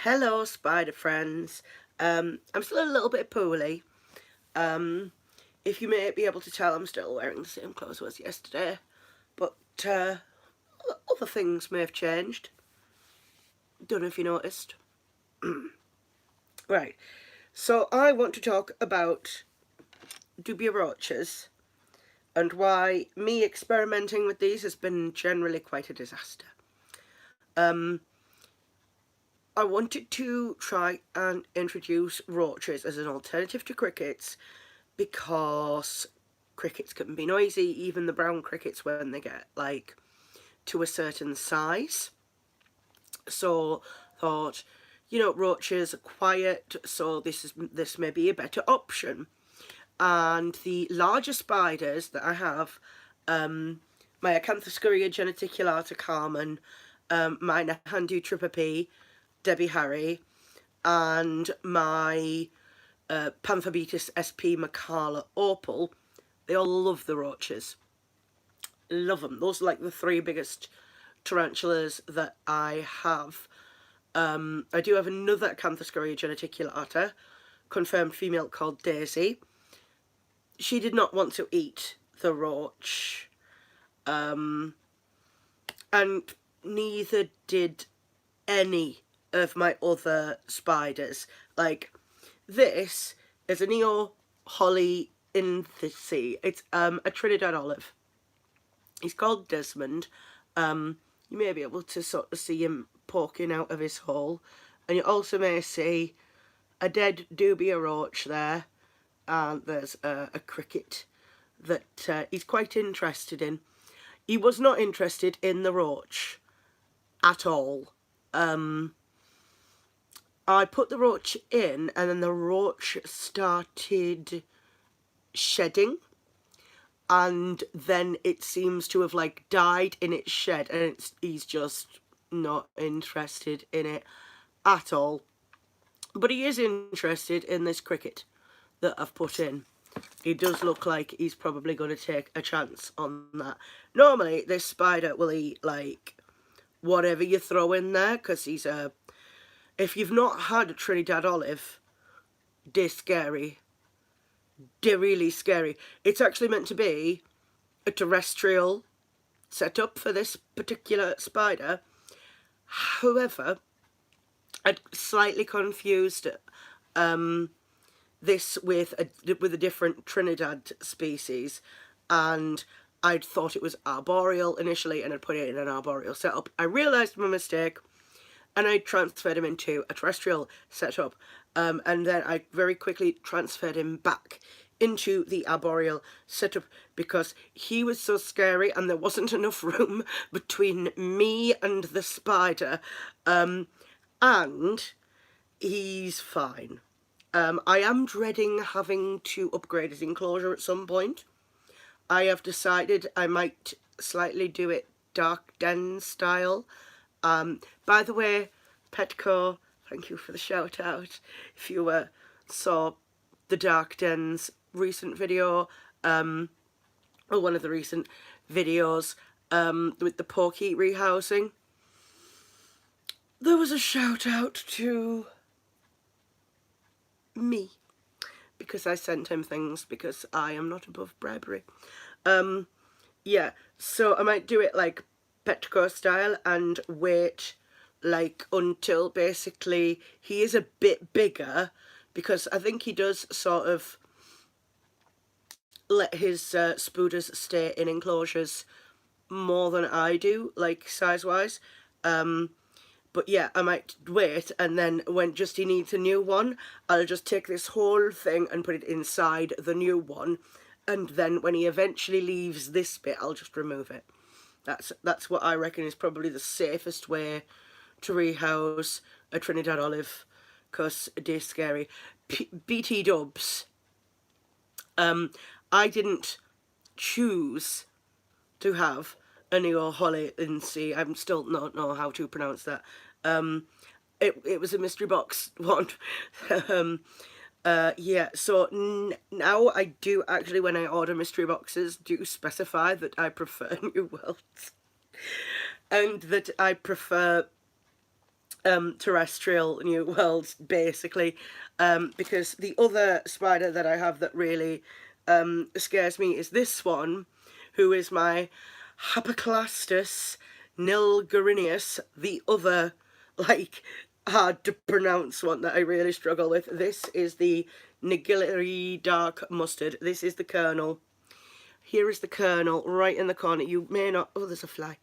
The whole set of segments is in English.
Hello, spider friends. I'm still a little bit poorly. If you may be able to tell, I'm still wearing the same clothes as yesterday, but other things may have changed. Don't know if you noticed. Right, so I want to talk about dubia roaches and why me experimenting with these has been generally quite a disaster. I wanted to try and introduce roaches as an alternative to crickets because crickets can be noisy, even the brown crickets when they get like to a certain size. So thought, roaches are quiet, so this may be a better option. And the larger spiders that I have, my Acanthoscurria geneticulata Carmen, my Nahandu Tripa Debbie Harry, and my Panthobetus sp Macala Opal, they all love the roaches. Love them. Those are like the three biggest tarantulas that I have. I do have another Acanthoscurria geneticulata, confirmed female called Daisy. She did not want to eat the roach, and neither did any of my other spiders. Like, this is a Neo Holly Inthice. It's a Trinidad olive. He's called Desmond. You may be able to sort of see him poking out of his hole. And you also may see a dead dubia roach there. And there's a cricket that he's quite interested in. He was not interested in the roach at all. I put the roach in, and then the roach started shedding, and then it seems to have like died in its shed, and he's just not interested in it at all. But he is interested in this cricket that I've put in. He does look like he's probably going to take a chance on that. Normally, this spider will eat like whatever you throw in there, because he's a... If you've not had a Trinidad olive, they're scary. They're really scary. It's actually meant to be a terrestrial setup for this particular spider. However, I'd slightly confused this with a different Trinidad species, and I'd thought it was arboreal initially, and I'd put it in an arboreal setup. I realised my mistake, and I transferred him into a terrestrial setup, and then I very quickly transferred him back into the arboreal setup because he was so scary and there wasn't enough room between me and the spider, and he's fine. I am dreading having to upgrade his enclosure at some point. I have decided I might slightly do it dark den style. By the way, Petco, thank you for the shout out. If you saw the Dark Den's recent video, or one of the recent videos with the porky rehousing, there was a shout out to me because I sent him things because I am not above bribery. Yeah, so I might do it like Petco style and wait like until basically he is a bit bigger, because I think he does sort of let his spooders stay in enclosures more than I do, like size wise. But yeah, I might wait, and then when just he needs a new one, I'll just take this whole thing and put it inside the new one, and then when he eventually leaves this bit, I'll just remove it. That's what I reckon is probably the safest way to rehouse a Trinidad olive, because they're scary. BT dubs. I didn't choose to have a Neo Holly Lindsay. I still don't know how to pronounce that. It was a mystery box one. Yeah, so now I do actually, when I order mystery boxes, do specify that I prefer New Worlds. And that I prefer terrestrial new worlds, basically, because the other spider that I have that really scares me is this one, who is my Hapoclastus nilgarineus, the other, like, hard to pronounce one that I really struggle with. This is the Nigillary dark mustard. This is the kernel. Here is the kernel right in the corner. You may not, oh, there's a fly.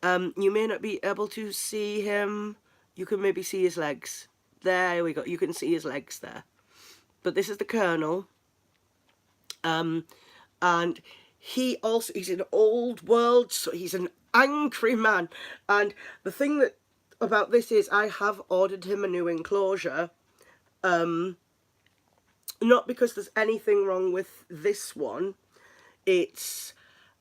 You may not be able to see him. You can maybe see his legs. There we go. You can see his legs there. But this is the kernel. And he's in old world, so he's an angry man. And the thing that about this is I have ordered him a new enclosure. Not because there's anything wrong with this one. It's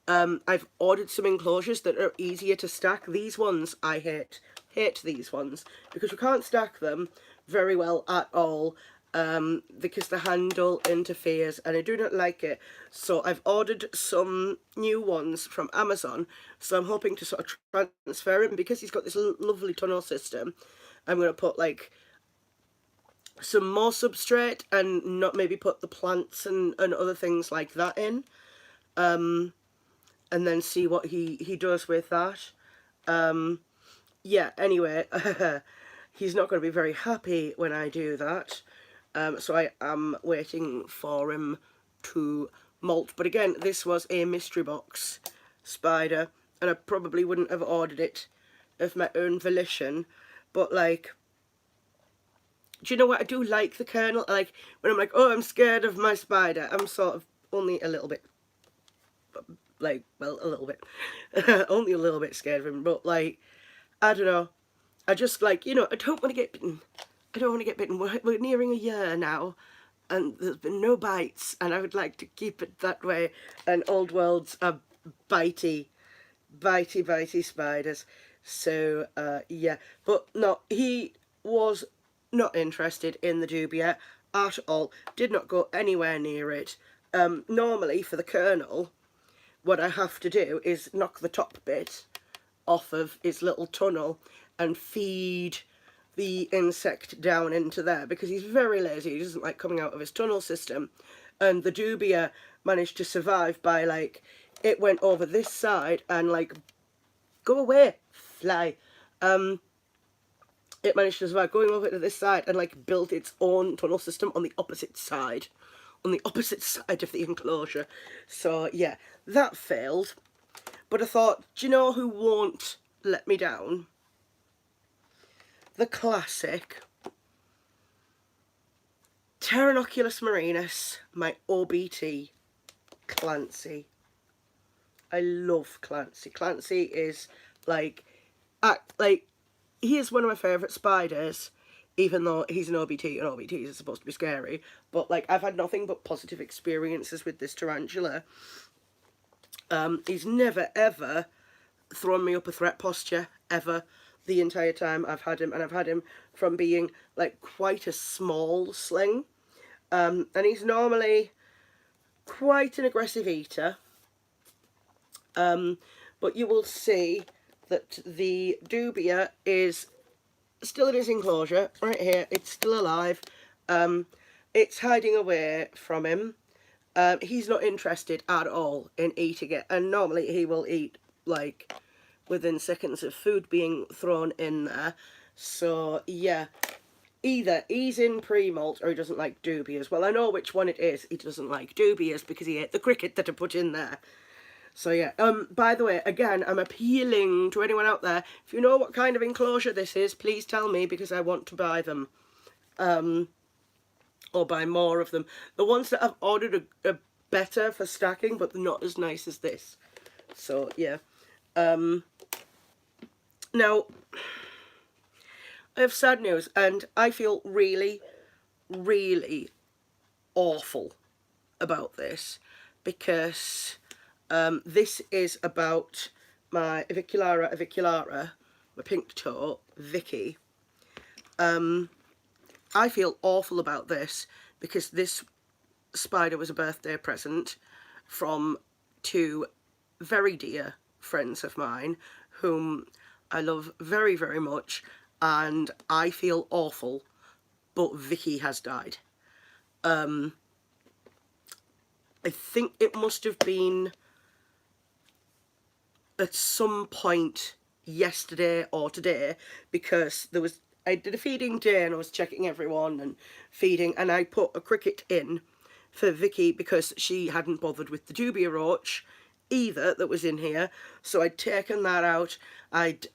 I've ordered some enclosures that are easier to stack. These ones I hate these ones because you can't stack them very well at all, because the handle interferes and I do not like it. So I've ordered some new ones from Amazon, so I'm hoping to sort of transfer him because he's got this lovely tunnel system. I'm going to put like some more substrate and not maybe put the plants and other things like that in, and then see what he does with that. Yeah, anyway, he's not going to be very happy when I do that. So I am waiting for him to molt. But again, this was a mystery box spider, and I probably wouldn't have ordered it of my own volition. But like, do you know what? I do like the kernel. Like, when I'm like, oh, I'm scared of my spider, I'm sort of only a little bit, like, well, a little bit, only a little bit scared of him. But like, I don't know. I just like, you know, I don't want to get bitten. I don't want to get bitten. We're nearing a year now, and there's been no bites, and I would like to keep it that way. And old worlds are bitey, bitey spiders. So, yeah. But no, he was not interested in the dubia at all. Did not go anywhere near it. Normally, for the kernel, what I have to do is knock the top bit off of his little tunnel and feed the insect down into there because he's very lazy. He doesn't like coming out of his tunnel system. And the dubia managed to survive by, like, it went over this side and, like, go away, fly. It managed to survive going over to this side and, like, built its own tunnel system on the opposite side. On the opposite side of the enclosure. So, yeah, that failed. But I thought, do you know who won't let me down? The classic Tarantulus marinus, my OBT, Clancy. I love Clancy. Clancy is like he is one of my favourite spiders, even though he's an OBT and OBTs are supposed to be scary. But like, I've had nothing but positive experiences with this tarantula. He's never ever thrown me up a threat posture, ever, the entire time I've had him. And I've had him from being like quite a small sling. And he's normally quite an aggressive eater. But you will see that the dubia is still in his enclosure, right here. It's still alive. It's hiding away from him. He's not interested at all in eating it. And normally he will eat, like, within seconds of food being thrown in there. So, yeah. Either he's in pre-molt or he doesn't like dubias. Well, I know which one it is. He doesn't like dubias because he ate the cricket that I put in there. So, yeah. By the way, again, I'm appealing to anyone out there. If you know what kind of enclosure this is, please tell me because I want to buy them. Or buy more of them. The ones that I've ordered are better for stacking, but they're not as nice as this. So, yeah. Now, I have sad news, and I feel really, really awful about this, because this is about my aviculata, my pink toe, Vicky. I feel awful about this because this spider was a birthday present from two very dear friends of mine whom I love very, very much, and I feel awful, but Vicky has died. I think it must have been at some point yesterday or today, because I did a feeding day and I was checking everyone and feeding, and I put a cricket in for Vicky because she hadn't bothered with the dubia roach either that was in here. So I'd taken that out, I'd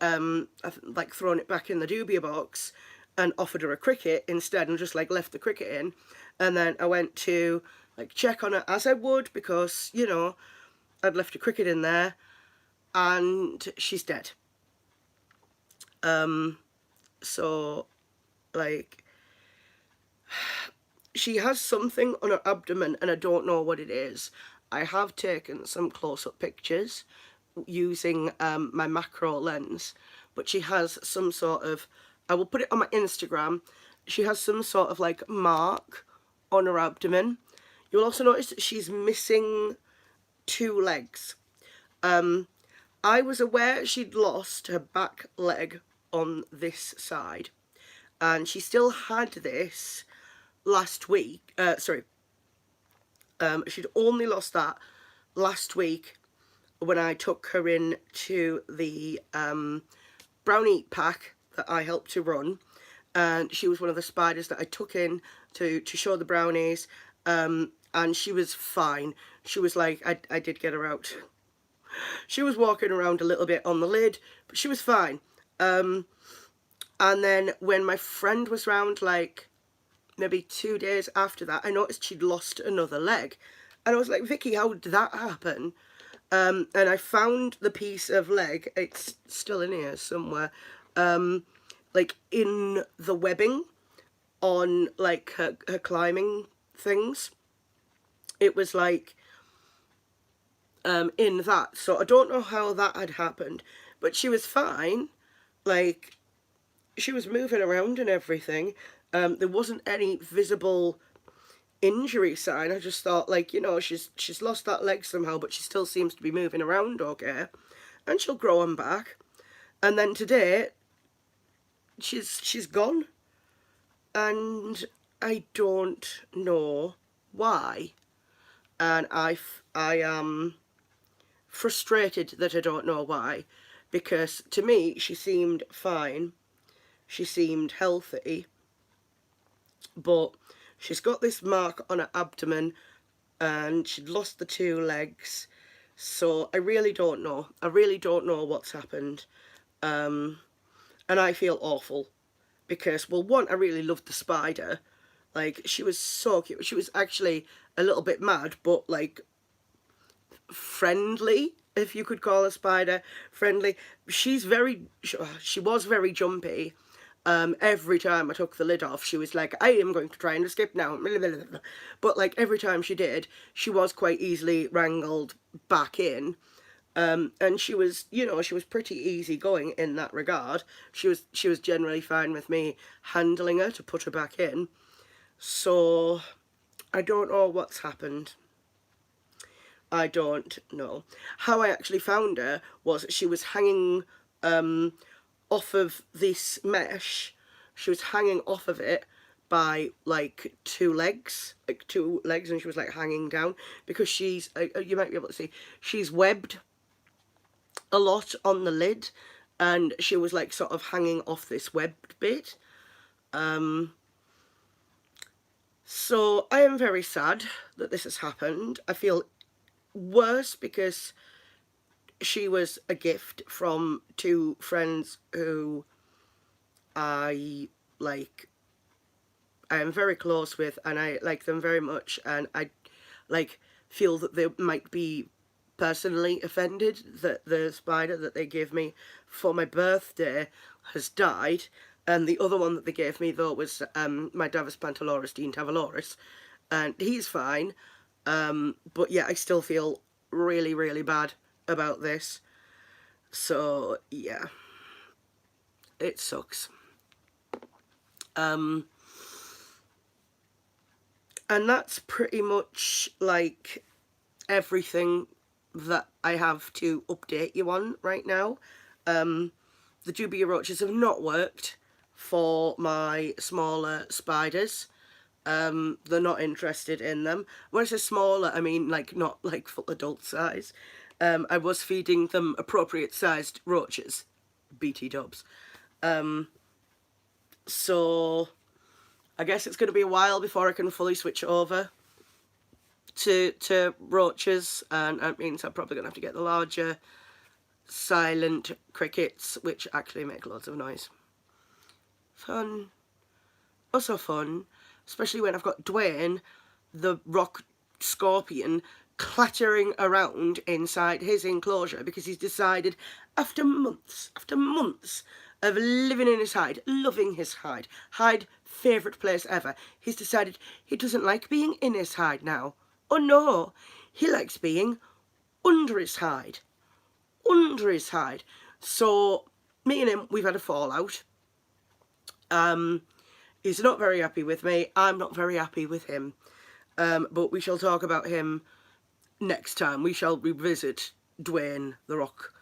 like thrown it back in the dubia box and offered her a cricket instead, and just like left the cricket in. And then I went to like check on her as I would, because, you know, I'd left a cricket in there, and she's dead. So like, she has something on her abdomen and I don't know what it is. I have taken some close-up pictures using my macro lens, but she has some sort of, I will put it on my Instagram, she has some sort of like mark on her abdomen. You'll also notice that she's missing 2 legs. I was aware she'd lost her back leg on this side, and she still had this last week. She'd only lost that last week when I took her in to the brownie pack that I helped to run, and she was one of the spiders that I took in to show the brownies, and she was fine. She was like, I did get her out. She was walking around a little bit on the lid, but she was fine. And then when my friend was round, like maybe 2 days after that, I noticed she'd lost another leg. And I was like, Vicky, how did that happen? And I found the piece of leg, it's still in here somewhere, like in the webbing on like her climbing things. It was like in that. So I don't know how that had happened, but she was fine. Like, she was moving around and everything. There wasn't any visible injury sign. I just thought, like, you know, she's lost that leg somehow, but she still seems to be moving around okay, and she'll grow them back. And then today, she's gone, and I don't know why. And I am frustrated that I don't know why, because to me she seemed fine, she seemed healthy, but she's got this mark on her abdomen and she'd lost the 2 legs. So I really don't know. I really don't know what's happened. And I feel awful because, well, one, I really loved the spider. Like, she was so cute. She was actually a little bit mad, but like friendly, if you could call a spider friendly. She was very jumpy. Every time I took the lid off, she was like, I am going to try and escape now. But like every time she did, she was quite easily wrangled back in. And she was, you know, she was pretty easygoing in that regard. She was generally fine with me handling her to put her back in. So I don't know what's happened. I don't know. How I actually found her was she was hanging off of this mesh. She was hanging off of it by like 2 legs, and she was like hanging down because she's, you might be able to see, she's webbed a lot on the lid, and she was like sort of hanging off this webbed bit. So I am very sad that this has happened. I feel worse because she was a gift from 2 friends who I am very close with, and I like them very much, and I like feel that they might be personally offended that the spider that they gave me for my birthday has died. And the other one that they gave me, though, was my Davus pantaloris, Dean Tavaloris, and he's fine. But yeah, I still feel really, really bad about this. So yeah, it sucks. And that's pretty much like everything that I have to update you on right now. The dubia roaches have not worked. for my smaller spiders. They're not interested in them. When I say smaller, I mean like not like full adult size. I was feeding them appropriate sized roaches, BT dubs. So I guess it's going to be a while before I can fully switch over to roaches, and that means I'm probably going to have to get the larger silent crickets, which actually make loads of noise. Fun. Also fun, especially when I've got Dwayne, the rock scorpion, clattering around inside his enclosure because he's decided after months of living in his hide, loving his hide favourite place ever, he's decided he doesn't like being in his hide now. Oh no, he likes being under his hide. Under his hide. So me and him, we've had a fallout. He's not very happy with me. I'm not very happy with him. But we shall talk about him next time. We shall revisit Dwayne the Rock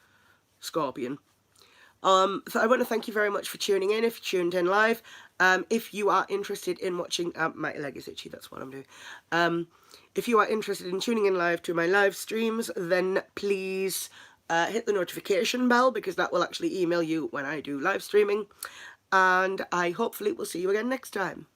Scorpion. So I want to thank you very much for tuning in, if you tuned in live. If you are interested in watching, my leg is itchy, that's what I'm doing. If you are interested in tuning in live to my live streams, then please hit the notification bell, because that will actually email you when I do live streaming. And I hopefully will see you again next time.